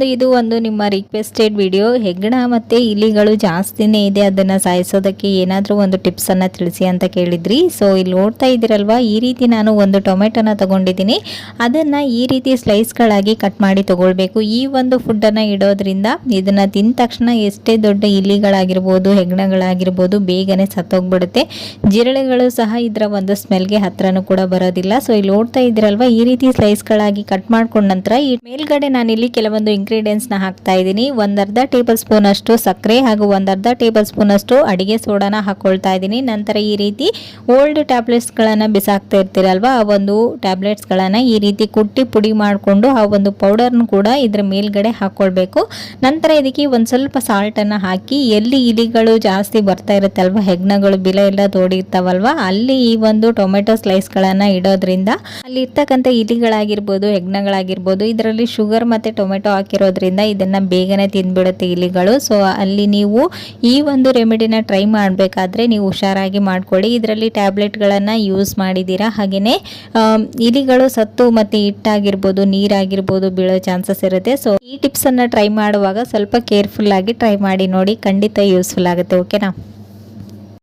ಇದು ಒಂದು ನಿಮ್ಮ ರಿಕ್ವೆಸ್ಟೆಡ್ ವಿಡಿಯೋ. ಹೆಗ್ಗಣ ಮತ್ತು ಇಲಿಗಳು ಜಾಸ್ತಿನೇ ಇದೆ, ಅದನ್ನು ಸಾಯಿಸೋದಕ್ಕೆ ಏನಾದರೂ ಒಂದು ಟಿಪ್ಸನ್ನು ತಿಳಿಸಿ ಅಂತ ಕೇಳಿದ್ರಿ. ಸೊ ಇಲ್ಲಿ ನೋಡ್ತಾ ಇದ್ದೀರಲ್ವಾ, ಈ ರೀತಿ ನಾನು ಒಂದು ಟೊಮೆಟೊನ ತಗೊಂಡಿದ್ದೀನಿ. ಅದನ್ನು ಈ ರೀತಿ ಸ್ಲೈಸ್ಗಳಾಗಿ ಕಟ್ ಮಾಡಿ ತಗೊಳ್ಬೇಕು. ಈ ಒಂದು ಫುಡ್ಡನ್ನು ಇಡೋದ್ರಿಂದ ಇದನ್ನು ತಿಂದ ತಕ್ಷಣ ಎಷ್ಟೇ ದೊಡ್ಡ ಇಲಿಗಳಾಗಿರ್ಬೋದು, ಹೆಗ್ಗಣಗಳಾಗಿರ್ಬೋದು ಬೇಗನೆ ಸತ್ತೋಗ್ಬಿಡುತ್ತೆ. ಜಿರಳೆಗಳು ಸಹ ಇದರ ಒಂದು ಸ್ಮೆಲ್ಗೆ ಹತ್ರನೂ ಕೂಡ ಬರೋದಿಲ್ಲ. ಸೊ ಇಲ್ಲಿ ನೋಡ್ತಾ ಇದ್ದೀರಲ್ವಾ, ಈ ರೀತಿ ಸ್ಲೈಸ್ಗಳಾಗಿ ಕಟ್ ಮಾಡ್ಕೊಂಡ ನಂತರ ಈ ಮೇಲ್ಗಡೆ ನಾನಿಲ್ಲಿ ಕೆಲವೊಂದು ಇಂಗ್ರೀಡಿಯೆಂಟ್ಸ್ನ ಹಾಕ್ತಾ ಇದ್ದೀನಿ. 1/2 ಟೇಬಲ್ ಸ್ಪೂನ್ ಅಷ್ಟು ಸಕ್ಕರೆ ಹಾಗೂ 1/2 ಟೇಬಲ್ ಸ್ಪೂನ್ ಅಷ್ಟು ಅಡಿಗೆ ಸೋಡಾನ ಹಾಕೊಳ್ತಾ ಇದ್ದೀನಿ. ನಂತರ ಈ ರೀತಿ ಓಲ್ಡ್ ಟ್ಯಾಬ್ಲೆಟ್ಸ್ಗಳನ್ನು ಬಿಸಾಕ್ತಾ ಇರ್ತೀರಲ್ವಾ, ಆ ಒಂದು ಟ್ಯಾಬ್ಲೆಟ್ಸ್ಗಳನ್ನು ಈ ರೀತಿ ಕುಟ್ಟಿ ಪುಡಿ ಮಾಡಿಕೊಂಡು ಆ ಒಂದು ಪೌಡರ್ನ ಕೂಡ ಇದ್ರ ಮೇಲ್ಗಡೆ ಹಾಕ್ಕೊಳ್ಬೇಕು. ನಂತರ ಇದಕ್ಕೆ ಒಂದು ಸ್ವಲ್ಪ ಸಾಲ್ಟನ್ನು ಹಾಕಿ, ಎಲ್ಲಿ ಇಲಿಗಳು ಜಾಸ್ತಿ ಬರ್ತಾ ಇರುತ್ತಲ್ವ, ಹೆಗ್ಣಗಳು ಬಿಲ ಎಲ್ಲ ತೋಡಿರ್ತಾವಲ್ವ, ಅಲ್ಲಿ ಈ ಒಂದು ಟೊಮೆಟೊ ಸ್ಲೈಸ್ಗಳನ್ನು ಇಡೋದ್ರಿಂದ ಅಲ್ಲಿ ಇರ್ತಕ್ಕಂಥ ಇಲಿಗಳಾಗಿರ್ಬೋದು, ಹೆಗ್ಣಗಳಾಗಿರ್ಬೋದು, ಇದರಲ್ಲಿ ಶುಗರ್ ಮತ್ತು ಟೊಮೆಟೊ ಹಾಕಿರೋದ್ರಿಂದ ಇದನ್ನು ಬೇಗನೆ ತಿಂದ್ಬಿಡುತ್ತೆ ಇಲಿಗಳು. ಸೊ ಅಲ್ಲಿ ನೀವು ಈ ಒಂದು ರೆಮಿಡಿನ ಟ್ರೈ ಮಾಡಬೇಕಾದ್ರೆ ನೀವು ಹುಷಾರಾಗಿ ಮಾಡ್ಕೊಳ್ಳಿ. ಇದರಲ್ಲಿ ಟ್ಯಾಬ್ಲೆಟ್ಗಳನ್ನು ಯೂಸ್ ಮಾಡಿದ್ದೀರಾ, ಹಾಗೆಯೇ ಇಲಿಗಳು ಸತ್ತು ಮತ್ತು ಹಿಟ್ಟಾಗಿರ್ಬೋದು, ನೀರಾಗಿರ್ಬೋದು ಬೀಳೋ ಚಾನ್ಸಸ್ ಇರುತ್ತೆ. ಸೊ ಈ ಟಿಪ್ಸನ್ನು ಟ್ರೈ ಮಾಡುವಾಗ ಸ್ವಲ್ಪ ಕೇರ್ಫುಲ್ಲಾಗಿ ಟ್ರೈ ಮಾಡಿ ನೋಡಿ, ಖಂಡಿತ ಯೂಸ್ಫುಲ್ ಆಗುತ್ತೆ. ಓಕೆನಾ?